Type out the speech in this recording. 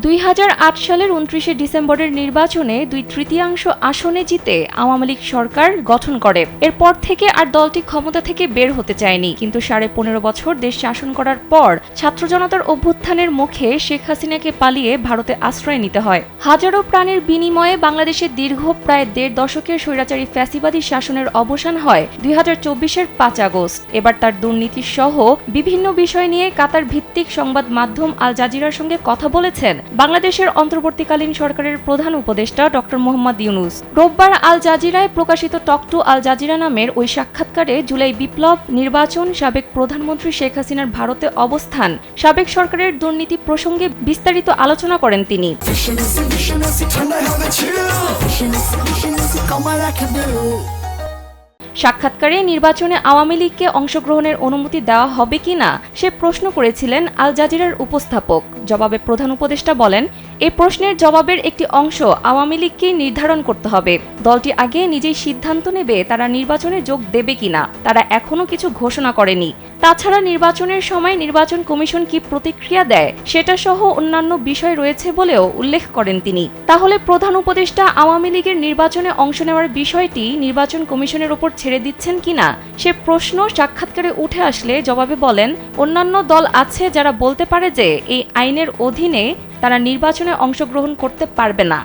2008 সালের 29শে ডিসেম্বরের নির্বাচনে 2/3 আসনে জিতে আওয়ামী লীগ সরকার গঠন করে। এরপর থেকে আর দলটি ক্ষমতা থেকে বের হতে চায়নি, কিন্তু 15.5 বছর দেশ শাসন করার পর ছাত্র জনতার অভ্যুত্থানের মুখে শেখ হাসিনাকে পালিয়ে ভারতে আশ্রয় নিতে হয়। হাজারো প্রাণের বিনিময়ে বাংলাদেশের দীর্ঘ প্রায় 1.5 দশকের স্বৈরাচারী ফ্যাসিবাদী শাসনের অবসান হয় 2024-এর 5 আগস্ট। এবার তার দুর্নীতি সহ বিভিন্ন বিষয় নিয়ে কাতার ভিত্তিক সংবাদ মাধ্যম আল জাজিরার সঙ্গে কথা বলেছেন বাংলাদেশের অন্তর্বর্তীকালীন সরকারের প্রধান উপদেষ্টা ডক্টর মোহাম্মদ ইউনূস। রোববার আল জাজিরায় প্রকাশিত টক টু আল জাজিরা নামের ওই সাক্ষাৎকারে জুলাই বিপ্লব, নির্বাচন, সাবেক প্রধানমন্ত্রী শেখ হাসিনার ভারতে অবস্থান, সাবেক সরকারের দুর্নীতি প্রসঙ্গে বিস্তারিত আলোচনা করেন তিনি। সাক্ষাৎকারে নির্বাচনে আওয়ামী লীগকে অংশগ্রহণের অনুমতি দেওয়া হবে কিনা সে প্রশ্ন করেছিলেন আল জাজিরার উপস্থাপক। জবাবে প্রধান উপদেষ্টা বলেন, এই প্রশ্নের জবাবের একটি অংশ আওয়ামী লীগকে নির্ধারণ করতে হবে। দলটি আগে নিজেই সিদ্ধান্ত নেবে তারা নির্বাচনে যোগ দেবে কিনা। তারা এখনো কিছু ঘোষণা করেনি। তাছাড়া নির্বাচনের সময় নির্বাচন কমিশন কি প্রতিক্রিয়া দেয় সেটা সহ অন্যান্য বিষয় রয়েছে বলেও উল্লেখ করেন তিনি। তাহলে প্রধান উপদেষ্টা আওয়ামী লীগের নির্বাচনে অংশ নেওয়ার বিষয়টি নির্বাচন কমিশনের ওপর ছেড়ে দিচ্ছেন কিনা সে প্রশ্ন সাক্ষাৎকারে উঠে আসলে জবাবে বলেন, অন্যান্য দল আছে যারা বলতে পারে যে এই আইনের অধীনে তারা নির্বাচনে অংশগ্রহণ করতে পারবে না।